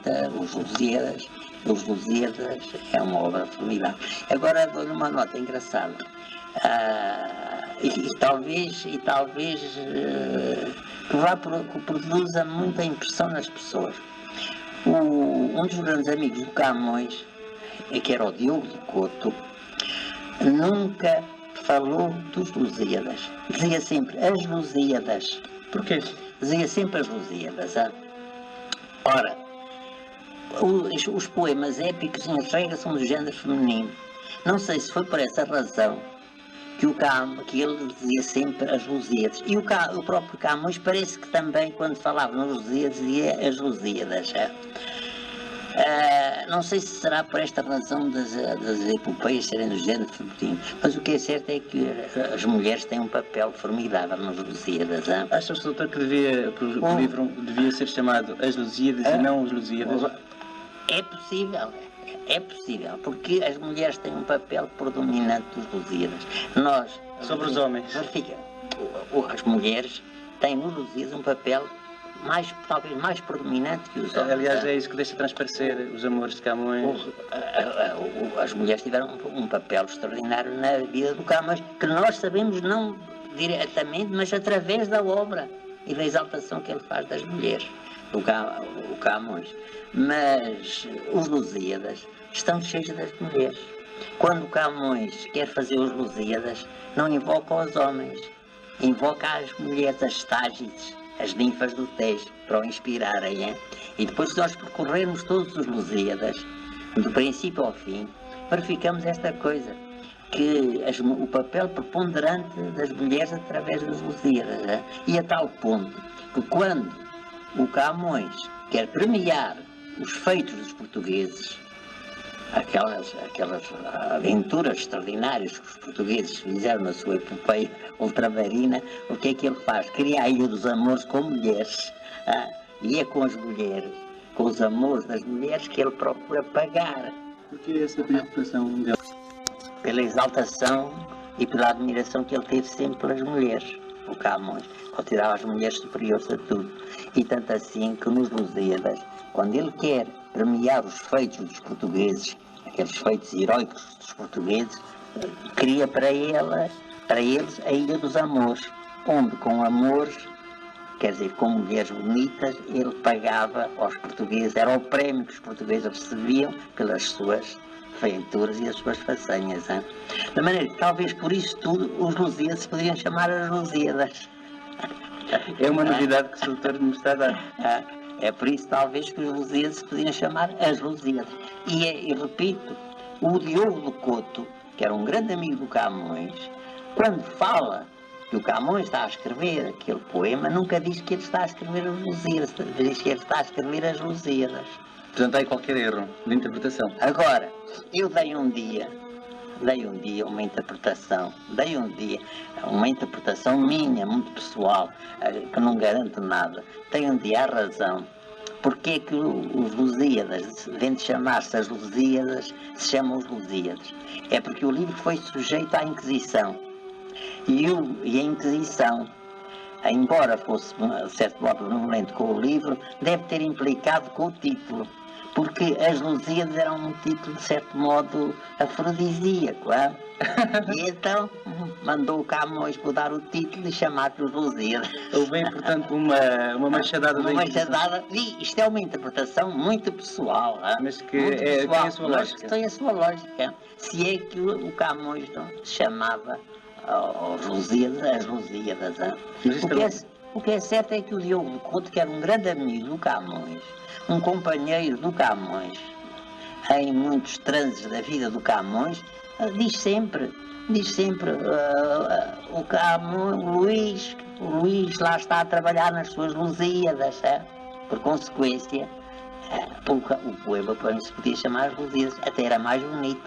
bonita, Os Lusíadas. Os Lusíadas é uma obra formidável. Agora dou-lhe uma nota engraçada. E talvez que produza muita impressão nas pessoas. Um dos grandes amigos do Camões, que era o Diogo de Couto, nunca falou dos Lusíadas. Dizia sempre as Lusíadas. Porquê? Dizia sempre as Lusíadas. Ora, os poemas épicos em regra são do género feminino. Não sei se foi por essa razão que ele dizia sempre as Lusíadas. E o próprio Camões parece que também, quando falava nos Lusíadas, dizia as Lusíadas. Não sei se será por esta razão das epopeias serem do género feminino, mas o que é certo é que as mulheres têm um papel formidável nos Lusíadas. Acha, doutor, que o livro devia ser chamado As Lusíadas e não Os Lusíadas? É possível, porque as mulheres têm um papel predominante dos Lusíadas. Sobre os homens. As mulheres têm nos Lusíadas um papel talvez mais predominante que os homens. Aliás, é isso que deixa transparecer os amores de Camões. As mulheres tiveram um papel extraordinário na vida do Camões, que nós sabemos não diretamente, mas através da obra e da exaltação que ele faz das mulheres, o Camões. Mas os Lusíadas estão cheios das mulheres. Quando o Camões quer fazer os Lusíadas, não invoca os homens, invoca as mulheres, as Tágides, as ninfas do Tejo, para o inspirarem. E depois, se nós percorrermos todos os Lusíadas, do princípio ao fim, verificamos esta coisa, que o papel preponderante das mulheres através dos Lusíadas. E a tal ponto que quando o Camões quer premiar os feitos dos portugueses, aquelas aventuras extraordinárias que os portugueses fizeram na sua epopeia ultramarina, o que é que ele faz? Cria a Ilha dos Amores com mulheres. E é com as mulheres, com os amores das mulheres, que ele procura pagar. Por que essa preocupação dele? Pela exaltação e pela admiração que ele teve sempre pelas mulheres, o Camões. Considerava as mulheres superiores a tudo. E tanto assim que nos Lusíadas, quando ele quer premiar os feitos dos portugueses, aqueles feitos heróicos dos portugueses, cria para eles a Ilha dos Amores, onde com amores, quer dizer, com mulheres bonitas, ele pagava aos portugueses, era o prémio que os portugueses recebiam pelas suas feituras e as suas façanhas. De maneira que talvez por isso tudo os Lusíadas se poderiam chamar as Lusíadas. É uma novidade que o doutor me está a dar. É por isso, talvez, que os Lusíadas se podiam chamar as Lusíadas. E repito, o Diogo de Couto, que era um grande amigo do Camões, quando fala que o Camões está a escrever aquele poema, nunca diz que ele está a escrever as Lusíadas, diz que ele está a escrever as Lusíadas. Portanto, há qualquer erro de interpretação. Agora, eu dei um dia uma interpretação minha, muito pessoal, que não garanto nada. Dei um dia a razão. Porque é que os Lusíadas, devendo chamar-se as Lusíadas, se chamam os Lusíadas? É porque o livro foi sujeito à Inquisição. E a Inquisição, embora fosse, de certo modo, benevolente com o livro, deve ter implicado com o título. Porque as Lusíadas eram um título, de certo modo, afrodisíaco. E então mandou o Camões mudar o título e chamar-lhe os Lusíadas. Houve, portanto, uma machadada da machadada. E isto é uma interpretação muito pessoal. Mas que tem a sua lógica. Mas tem a sua lógica. Se é que o Camões não chamava aos Lusíadas as Lusíadas. O que é certo é que o Diogo de Couto, que era um grande amigo do Camões, um companheiro do Camões, em muitos transes da vida do Camões, diz sempre o Camões, o Luís lá está a trabalhar nas suas Lusíadas. Por consequência, o poema se podia chamar as Lusíadas, até era mais bonito.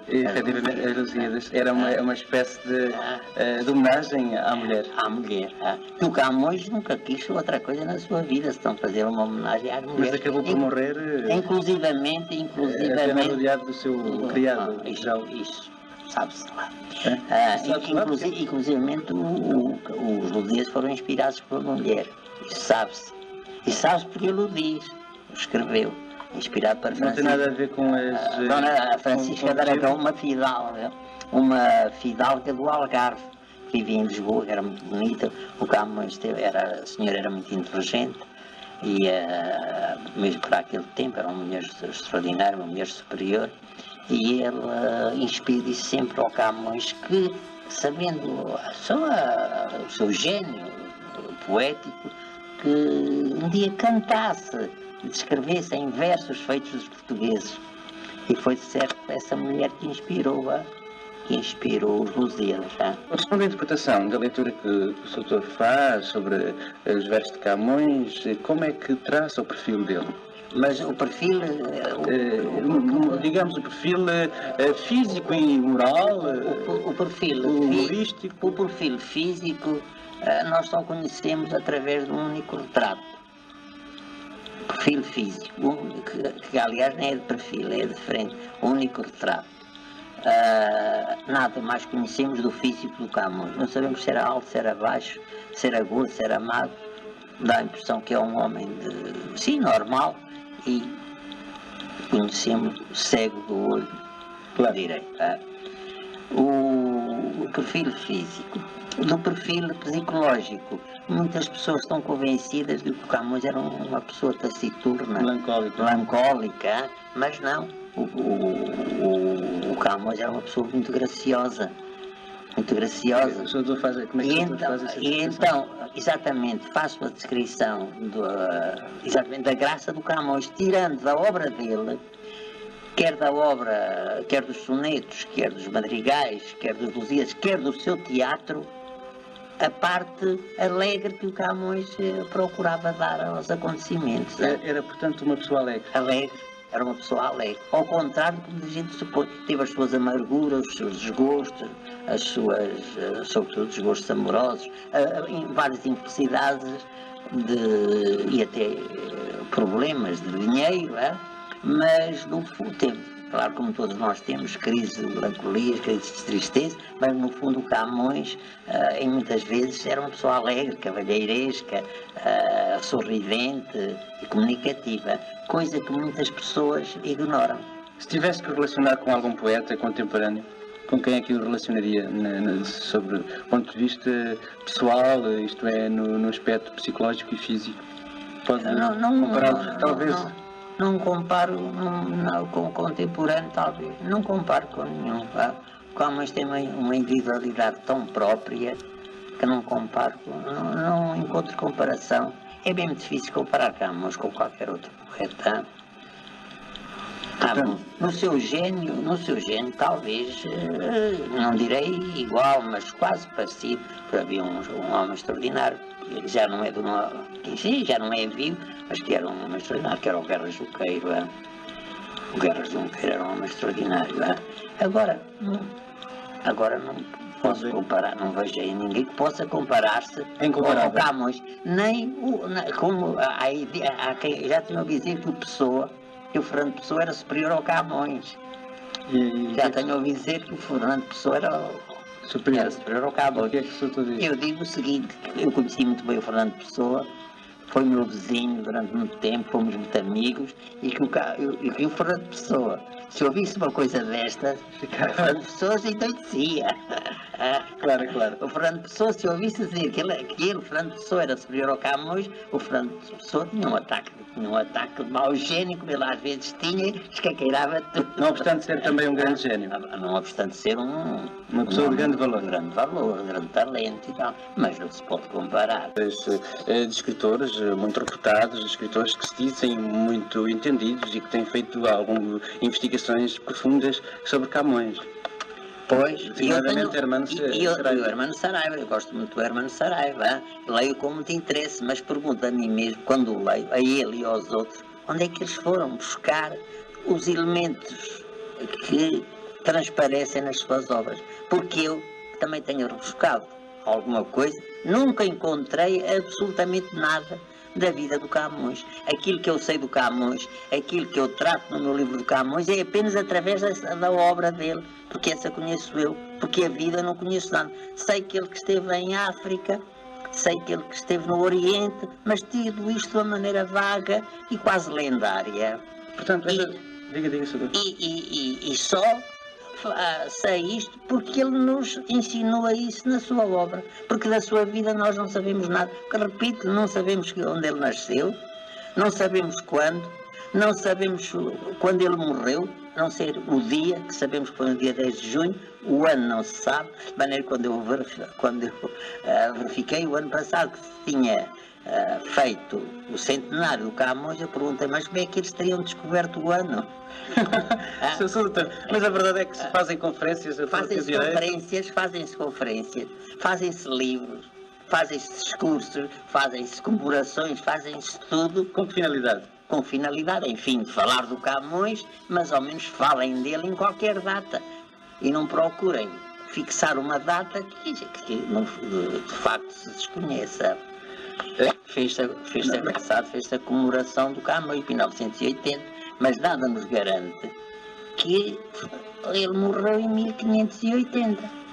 As Lusíadas era uma espécie de homenagem à mulher. À mulher. Que o Camões nunca quis outra coisa na sua vida, se não fazer uma homenagem às mulheres. Mas acabou por morrer. Inclusivamente. Até rodeado do seu criado. Isso, sabe-se lá. Inclusivamente os Lusíadas foram inspirados por uma mulher. Isso sabe-se. E sabe-se porque ele o diz. escreveu, inspirado para Francisco. Não tem nada a ver com as... Dona Francisca de Aragão, uma fidalga do Algarve, que vivia em Lisboa, que era muito bonita. O Camões a senhora era muito inteligente e, mesmo para aquele tempo, era uma mulher extraordinária, uma mulher superior. E ele inspira sempre ao Camões que, sabendo só o seu gênio poético, que um dia cantasse e descrevesse em versos feitos dos portugueses. E foi certo essa mulher que inspirou os Lusíadas. A questão da interpretação, da leitura que o Sr. Doutor faz sobre os versos de Camões, como é que traça o perfil dele? Mas o perfil... digamos, o perfil físico e moral, o perfil humorístico. O perfil físico nós só conhecemos através de um único retrato. Perfil físico, que aliás nem é de perfil, é diferente, o único retrato. Nada mais conhecemos do físico do Camões. Não sabemos se era alto, se era baixo, se era gordo, se era magro. Dá a impressão que é um homem normal, e conhecemos cego do olho direito. O perfil físico. Do perfil psicológico, muitas pessoas estão convencidas de que o Camões era uma pessoa taciturna, melancólica, mas não. O Camões era uma pessoa muito graciosa. Muito graciosa. E então, exatamente, faço a descrição exatamente da graça do Camões, tirando da obra dele, quer dos sonetos, quer dos madrigais, quer dos Lusíadas, quer do seu teatro, a parte alegre que o Camões procurava dar aos acontecimentos. Era, portanto, uma pessoa alegre. Era uma pessoa alegre. Ao contrário do que muita gente supõe. Teve as suas amarguras, os seus desgostos, sobretudo desgostos amorosos, várias infelicidades e até problemas de dinheiro, mas no fundo teve, claro, como todos nós temos, crises de melancolia, crises de tristeza, mas no fundo o Camões, em muitas vezes, era uma pessoa alegre, cavalheiresca, sorridente e comunicativa, coisa que muitas pessoas ignoram. Se tivesse que relacionar com algum poeta contemporâneo, com quem é que o relacionaria sobre o ponto de vista pessoal, isto é, no aspecto psicológico e físico? Pode comparar, talvez... Não comparo com o contemporâneo, talvez. Não comparo com nenhum. O Camões tem uma individualidade tão própria que não comparo, não encontro comparação. É bem difícil comparar Camões com qualquer outro poeta. No seu gênio, talvez, não direi igual, mas quase parecido. Havia um homem extraordinário, ele já não é já não é vivo, mas que era um homem extraordinário, que era o Guerra Junqueiro. O Guerra Junqueiro era um homem extraordinário. Agora não posso comparar, não vejo aí ninguém que possa comparar-se com o Camões, como já tinha ouvido dizer que o Fernando Pessoa era superior ao Camões. Já tenho ouvido dizer que o Fernando Pessoa era superior ao Camões. Eu digo o seguinte, eu conheci muito bem o Fernando Pessoa, foi meu vizinho durante muito tempo, fomos muito amigos, e que o Fernando Pessoa, se ouvisse uma coisa destas, o Fernando Pessoa se endoidecia. Claro. O Fernando Pessoa, se ouvisse dizer que ele, Fernando Pessoa, era superior ao Camões, o Fernando Pessoa tinha um ataque de mau gênio, como ele às vezes tinha, escaqueirava tudo. Não obstante ser também um grande gênio. Não obstante ser uma pessoa de grande valor. Grande talento e tal, mas não se pode comparar. De escritores muito reputados, escritores que se dizem muito entendidos e que têm feito algumas investigações profundas sobre Camões. Pois, e o Hermano Saraiva, eu gosto muito do Hermano Saraiva, leio com muito interesse, mas pergunto a mim mesmo, quando o leio, a ele e aos outros, onde é que eles foram buscar os elementos que transparecem nas suas obras? Porque eu também tenho rebuscado alguma coisa, nunca encontrei absolutamente nada da vida do Camões. Aquilo que eu sei do Camões, aquilo que eu trato no meu livro do Camões é apenas através da obra dele, porque essa conheço eu, porque a vida não conheço nada. Sei que ele que esteve em África, sei que ele que esteve no Oriente, mas tudo isto de uma maneira vaga e quase lendária. Portanto, diga, Sr. Doutor. E só sei isto porque ele nos insinua isso na sua obra, porque da sua vida nós não sabemos nada. Porque, repito, não sabemos onde ele nasceu, não sabemos quando, não sabemos quando ele morreu, a não ser o dia, que sabemos que foi no dia 10 de junho, o ano não se sabe, de maneira que quando eu verifiquei o ano passado que se tinha feito o centenário do Camões, eu perguntei, mas como é que eles teriam descoberto o ano? Mas a verdade é que se fazem conferências, fazem-se conferências, fazem-se livros, fazem-se discursos, fazem-se comemorações, fazem-se tudo. Com que finalidade? Com finalidade, enfim, de falar do Camões, mas ao menos falem dele em qualquer data e não procurem fixar uma data que de facto se desconheça. Fez-se a comemoração do Camões em 1980, mas nada nos garante que ele morreu em 1580.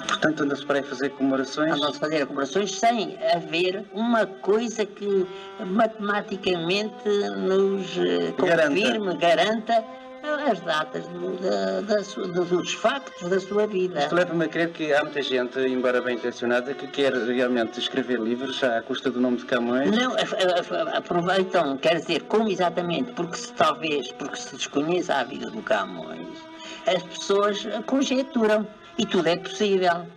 Portanto, anda-se para aí fazer comemorações? Andam-se a fazer comemorações sem haver uma coisa que matematicamente nos confirme, garanta as datas dos factos da sua vida. Isto leva-me a crer que há muita gente, embora bem intencionada, que quer realmente escrever livros à custa do nome de Camões. Não, aproveitam, quer dizer, como exatamente, porque se desconhece a vida do Camões, as pessoas conjecturam e tudo é possível.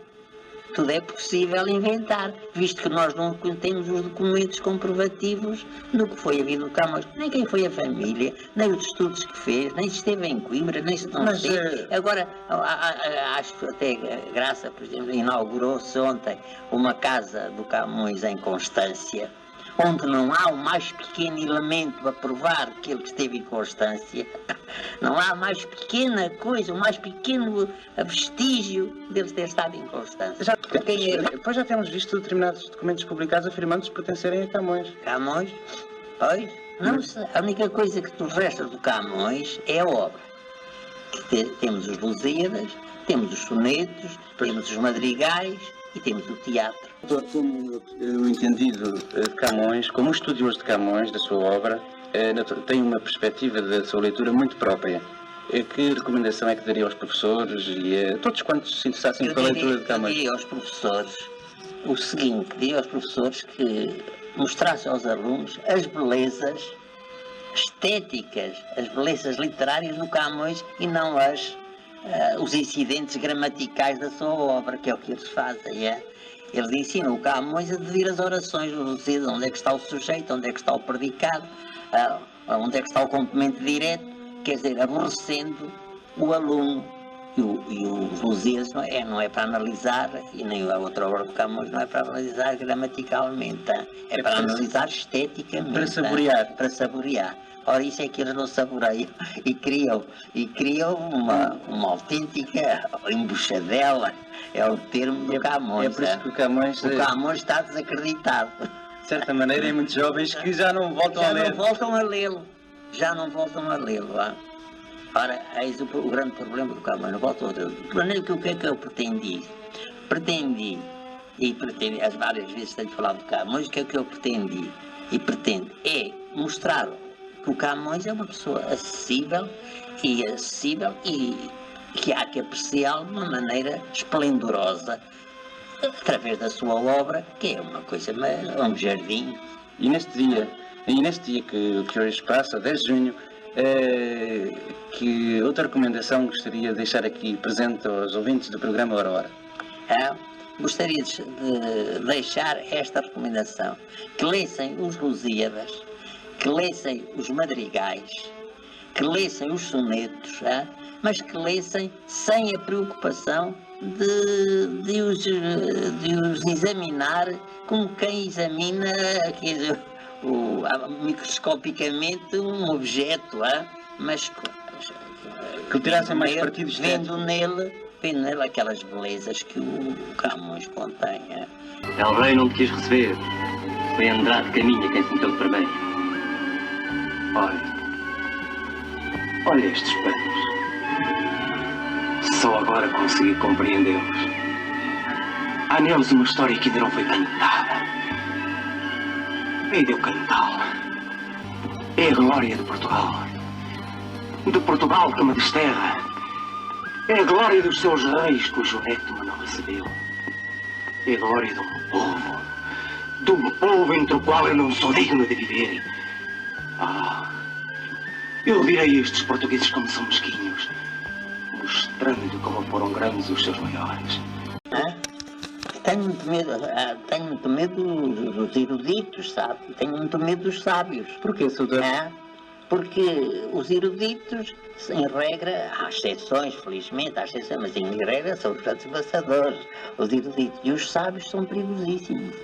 Tudo é possível inventar, visto que nós não temos os documentos comprovativos do que foi a vida do Camões, nem quem foi a família, nem os estudos que fez, nem se esteve em Coimbra, nem se não esteve. Agora, acho que até Graça, por exemplo, inaugurou-se ontem uma casa do Camões em Constância, onde não há o mais pequeno elemento a provar que ele esteve em Constância. Não há a mais pequena coisa, o mais pequeno vestígio dele ter estado em Constância. Depois já temos visto determinados documentos publicados afirmando-se pertencerem a Camões. Camões? Pois, não sei. A única coisa que nos resta do Camões é a obra. Temos os Lusíadas, temos os sonetos, temos os madrigais e temos o teatro. Como o entendido de Camões, como estudioso de Camões, da sua obra, tem uma perspectiva da sua leitura muito própria. Que recomendação é que daria aos professores e a todos quantos se interessassem pela leitura de Camões? Eu diria aos professores o seguinte, diria aos professores que mostrassem aos alunos as belezas estéticas, as belezas literárias do Camões e não os incidentes gramaticais da sua obra, que é o que eles fazem. Eles ensinam o Camões a dividir as orações, onde é que está o sujeito, onde é que está o predicado, onde é que está o complemento direto, quer dizer, aborrecendo o aluno. E os Lusíadas não é para analisar, e nem a outra obra do Camões não é para analisar gramaticalmente, é para analisar esteticamente. Para saborear. Para saborear. Ora, isso é que eles não saboreiam e criam uma autêntica embuchadela, é o termo do Camões. É por isso que o Camões está desacreditado. De certa maneira, em muitos jovens que já não voltam a ler. Já não voltam a lê-lo. Ora, eis o grande problema do Camões, não voltam a lê-lo. De maneira que o que é que eu pretendi? Pretendi, as várias vezes tenho falado do Camões, o que é que eu pretendi? E pretendo é mostrar que o Camões é uma pessoa acessível e que há que apreciá-lo de uma maneira esplendorosa através da sua obra, que é uma coisa, um jardim. E neste dia que hoje passa, 10 de junho, que outra recomendação gostaria de deixar aqui presente aos ouvintes do programa Hora a Hora? Gostaria de deixar esta recomendação, que lessem os Lusíadas, que lessem os madrigais, que lessem os sonetos, mas que lessem sem a preocupação de os examinar como quem examina, quer dizer, microscopicamente um objeto, mas que tirassem mais partido vendo nele aquelas belezas que o Camões contém. El Rei não te quis receber, foi Andrade Caminha quem se meteu de parabéns. Olha estes panos. Só agora consegui compreendê-los. Há neles uma história que ainda não foi cantada. Hei de eu cantá-la. É a glória de Portugal. De Portugal que me desterra. É a glória dos seus reis cujo neto me não recebeu. É a glória de um povo. De um povo entre o qual eu não sou digno de viver. Ah, eu direi a estes portugueses como são mesquinhos, mostrando como foram grandes os seus maiores. Tenho muito medo dos eruditos, sabe? Tenho muito medo dos sábios. Porquê, Soutor? Porque os eruditos, em regra, há exceções, felizmente, há exceções, mas em regra são os grandes passadores, os eruditos. E os sábios são perigosíssimos.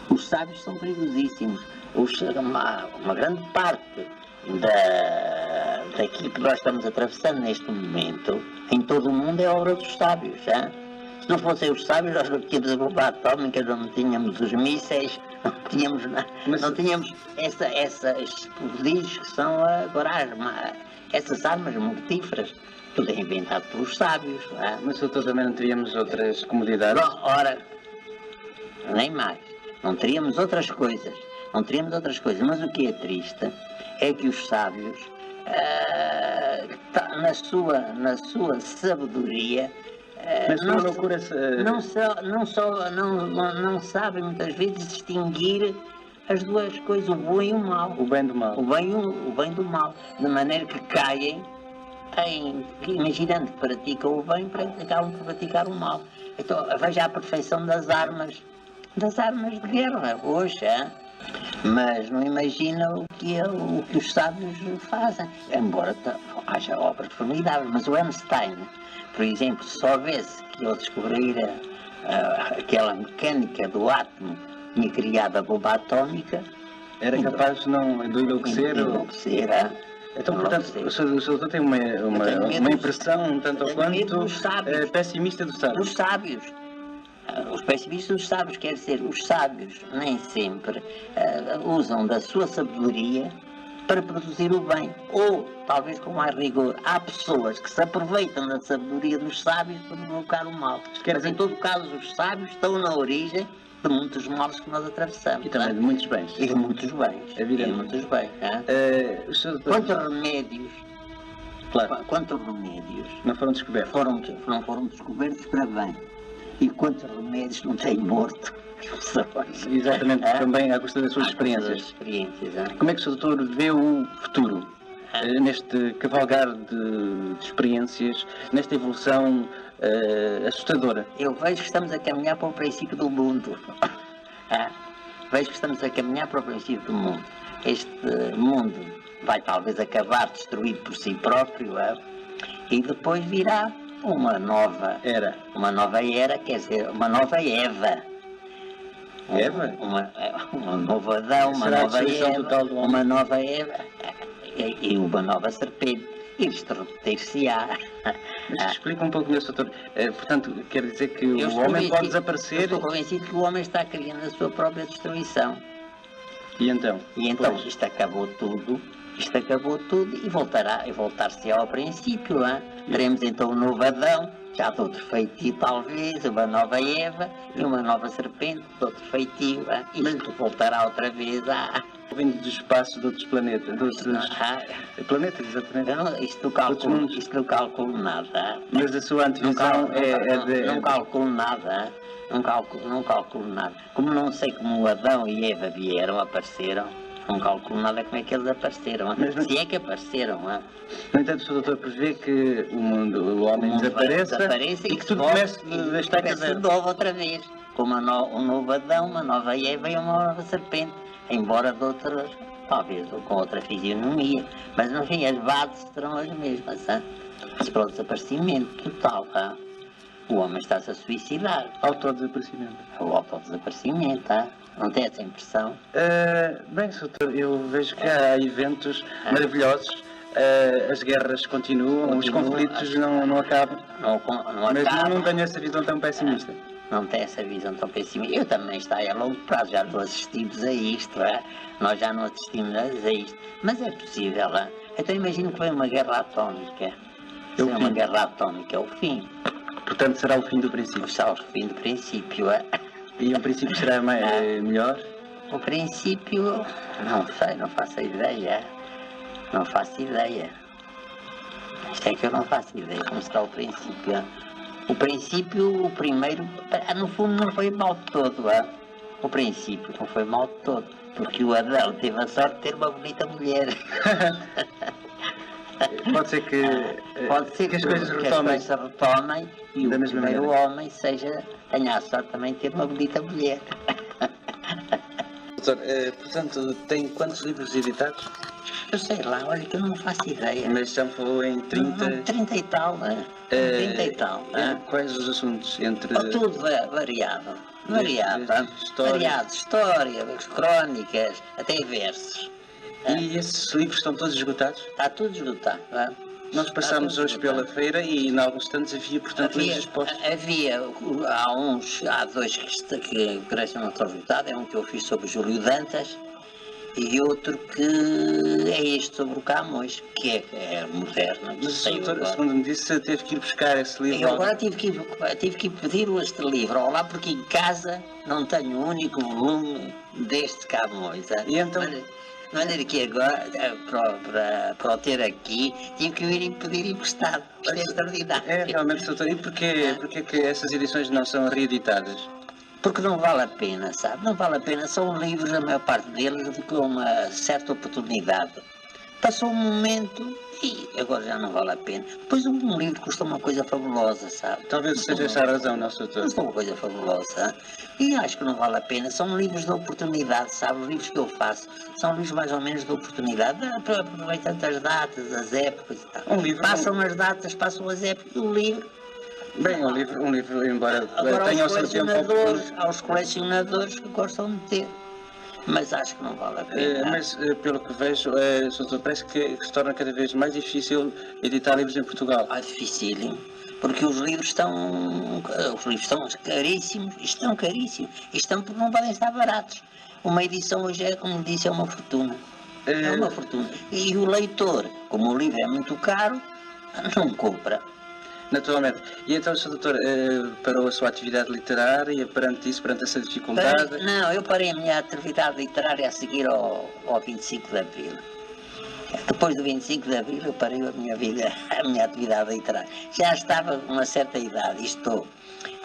Os sábios são perigosíssimos. Uma grande parte daquilo que nós estamos atravessando neste momento, em todo o mundo, é obra dos sábios. Hein? Se não fossem os sábios, nós não tínhamos a bomba atómica, não tínhamos os mísseis, não tínhamos nada. Não tínhamos essas poderes que são agora essas armas mortíferas. Tudo é inventado pelos sábios. Hein? Mas, Soutor, também não teríamos outras comodidades? Ora, nem mais. Não teríamos outras coisas. Não teríamos outras coisas. Mas o que é triste é que os sábios, na sua sabedoria, não sabem muitas vezes distinguir as duas coisas, o bom e o mal. O bem do mal. O bem do mal. De maneira que caem imaginando que praticam o bem, acabam por praticar o mal. Então veja a perfeição das armas de guerra hoje, mas não imagina o que os sábios fazem, embora haja obras formidáveis. Mas o Einstein, por exemplo, se soubesse que ele descobrira aquela mecânica do átomo, tinha criado a bomba atómica, era capaz de enlouquecer? Então, portanto, o senhor tem uma impressão um tanto ou quanto pessimista dos sábios. Dos sábios. Os pessimistas dos sábios, quer dizer, os sábios nem sempre usam da sua sabedoria para produzir o bem, ou talvez com mais rigor. Há pessoas que se aproveitam da sabedoria dos sábios para provocar o mal. Mas em todo caso os sábios estão na origem de muitos males que nós atravessamos. E também de muitos bens. E de muitos bens. Quantos remédios? Claro. Quantos remédios não foram descobertos? Não foram descobertos para bem. E quantos remédios não têm morto? Exatamente, também à custa das suas experiências. Como é que o Sr. Doutor vê o futuro? Neste cavalgar de experiências, nesta evolução assustadora? Eu vejo que estamos a caminhar para o princípio do mundo. Vejo que estamos a caminhar para o princípio do mundo. Este mundo vai talvez acabar destruído por si próprio, e depois virá uma nova era, quer dizer, uma nova Eva. Eva? Um novo Adão, uma nova Eva, uma nova Eva e uma nova serpente. E isto repetir-se-á. Mas explica um pouco melhor, doutor. Portanto, quer dizer que o homem pode desaparecer? Eu estou convencido que o homem está criando a sua própria destruição. E então? Isto acabou tudo e voltar-se ao princípio. Teremos então um novo Adão, já de outro feitio talvez, uma nova Eva e uma nova serpente de outro feitio. Isto voltará outra vez a... Vindo do espaço de outros planetas. Planetas, exatamente. Isto não calculo nada. Mas a sua antevisão Não calculo nada. Não calculo nada. Como não sei como Adão e Eva apareceram, não calculo nada como é que eles apareceram. Se é que apareceram. No entanto, o Sr. Doutor prevê que o homem desapareça e que tudo comece a estar a novo outra vez. Com um novo Adão, uma nova Eva e uma nova serpente. Embora de outras, talvez com outra fisionomia. Mas no fim as bases serão as mesmas. Mas para o desaparecimento total. O homem está-se a suicidar. Autodesaparecimento. O autodesaparecimento. Não tem essa impressão? Bem, doutor, eu vejo que há eventos maravilhosos. As guerras continuam, os conflitos não acabam. Mas não tenho essa visão tão pessimista. Não tem essa visão tão pessimista. Eu também estou a longo prazo, já não assistimos a isto. Nós já não assistimos a isto. Mas é possível. Então imagino que vem uma guerra atómica. Se é uma guerra atómica, é o fim. Portanto, será o fim do princípio. Só o fim do princípio. E um princípio será melhor? O princípio, não sei, não faço ideia. Não faço ideia. Isto é que eu não faço ideia como será o princípio. O princípio, o primeiro, no fundo não foi mal de todo. O princípio não foi mal de todo. Porque o Adão teve a sorte de ter uma bonita mulher. Pode ser que, Pode ser que as coisas retomem e da o mesma primeiro maneira. homem tenha a sorte também de ter uma bonita mulher. Doutor, portanto, tem quantos livros editados? Eu sei lá, olha que eu não faço ideia. Mas já me falou em 30. 30 e tal, 30 e tal. Quais os assuntos? Entre. Tudo variado. Variado. História. Variado. História, crónicas, até versos. E esses livros estão todos esgotados? Está tudo esgotado. Nós passámos hoje pela feira e em alguns stands havia, portanto, livros expostos. Há dois que parecem não estar esgotados. É um que eu fiz sobre Júlio Dantas e outro que é este sobre o Camões, que é moderno. Mas o doutor, segundo me disse, teve que ir buscar esse livro. Eu agora tive que ir pedir este livro ao lá, porque em casa não tenho um único volume deste Camões. E então? De maneira que agora, para o ter aqui, tive que ir pedir emprestado. Isto é extraordinário. É, realmente, doutor. E porquê que essas edições não são reeditadas? Porque não vale a pena, sabe? Não vale a pena. São livros, a maior parte deles, de uma certa oportunidade. Passou um momento e agora já não vale a pena. Depois um livro custa uma coisa fabulosa, sabe? Talvez seja essa a razão, nosso doutor. Custa uma coisa fabulosa. E acho que não vale a pena. São livros de oportunidade, sabe? Os livros que eu faço são livros mais ou menos de oportunidade. Aproveitando as datas, as épocas e tal. Passam as datas, passam as épocas. O livro. Bem, um livro, embora Agora, tenha o seu tempo aos colecionadores que gostam de ter. Mas acho que não vale a pena. Mas, pelo que vejo, doutor, parece que se torna cada vez mais difícil editar livros em Portugal. Difícil, porque os livros estão caríssimos, estão caríssimos, estão porque não podem estar baratos. Uma edição hoje é, como disse, é uma fortuna. É uma fortuna. E o leitor, como o livro é muito caro, não compra. Naturalmente. E então, Sr. Doutor, parou a sua atividade literária perante essa dificuldade? Não, eu parei a minha atividade literária a seguir ao 25 de Abril. Depois do 25 de Abril eu parei a minha atividade literária. Já estava com uma certa idade, estou.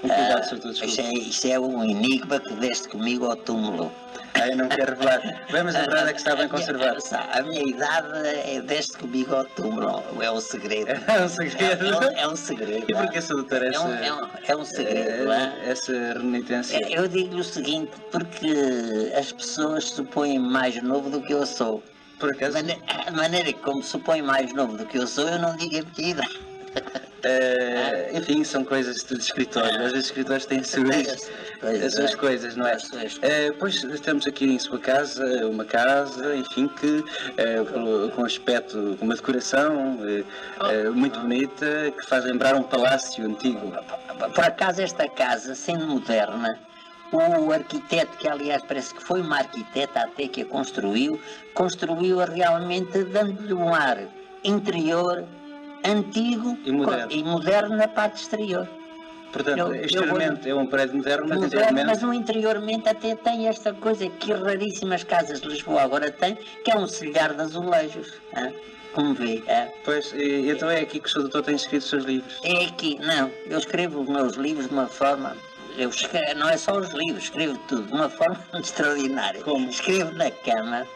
Com que idade, Sr. Doutor? Isto é um enigma que deste comigo ao túmulo. Eu não quero revelar. Bem, mas a verdade é que está bem conservado. A minha idade deste comigo ao túmulo. É um segredo. É um segredo? É um segredo. E porquê, Sr. Doutor, é um segredo. Essa renitência? Eu digo-lhe o seguinte, porque as pessoas supõem mais novo do que eu sou. Por acaso? De maneira que, como supõe mais novo do que eu sou, eu não digo a minha idade. Enfim, são coisas de escritores. Às vezes os escritores têm as suas coisas, não é? Pois estamos aqui em sua casa, uma casa, enfim, que com aspecto, com uma decoração muito bonita, que faz lembrar um palácio antigo. Por acaso esta casa, sendo moderna, o arquiteto, que aliás parece que foi uma arquiteta até que a construiu-a realmente dando-lhe um ar interior antigo e moderno na parte exterior. Portanto, exteriormente é um prédio moderno, mas interiormente... Mas no interiormente até tem esta coisa que raríssimas casas de Lisboa agora têm, que é um celhar de azulejos, como vê. Pois, então é aqui que o Sr. Doutor tem escrito os seus livros? É aqui, não, eu escrevo os meus livros de uma forma... não é só os livros, escrevo tudo de uma forma extraordinária. Como? Escrevo na cama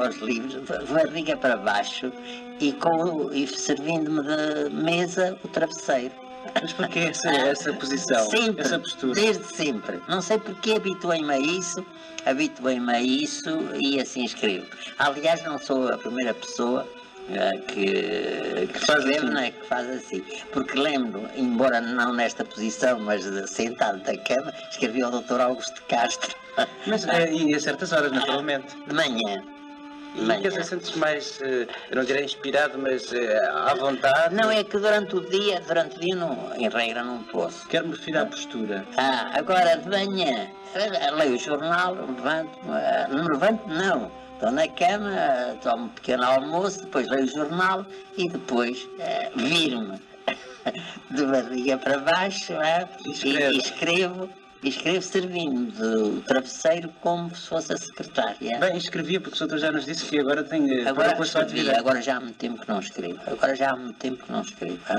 os livros, barriga para baixo e servindo-me de mesa o travesseiro. Mas porquê essa posição, sempre, essa postura? Desde sempre. Não sei porque habituei-me a isso e assim escrevo. Aliás, não sou a primeira pessoa que faz assim. Porque lembro, embora não nesta posição, mas sentado na cama, escrevi ao Dr. Augusto de Castro. Mas e a certas horas, naturalmente. De manhã. E quer dizer, sentes mais, eu não direi inspirado, mas à vontade? Não, é que durante o dia não, em regra não posso. Quero-me referir à postura. Agora de manhã, leio o jornal, não. Estou na cama, tomo um pequeno almoço, depois leio o jornal e depois viro-me. de barriga para baixo, é? Escreve. E escrevo servindo do travesseiro como se fosse a secretária. Bem, escrevia porque o doutor já nos disse que agora tem... Agora com a sua escrevi, atividade. agora já há muito tempo que não escrevo. Agora já há muito tempo que não escrevo.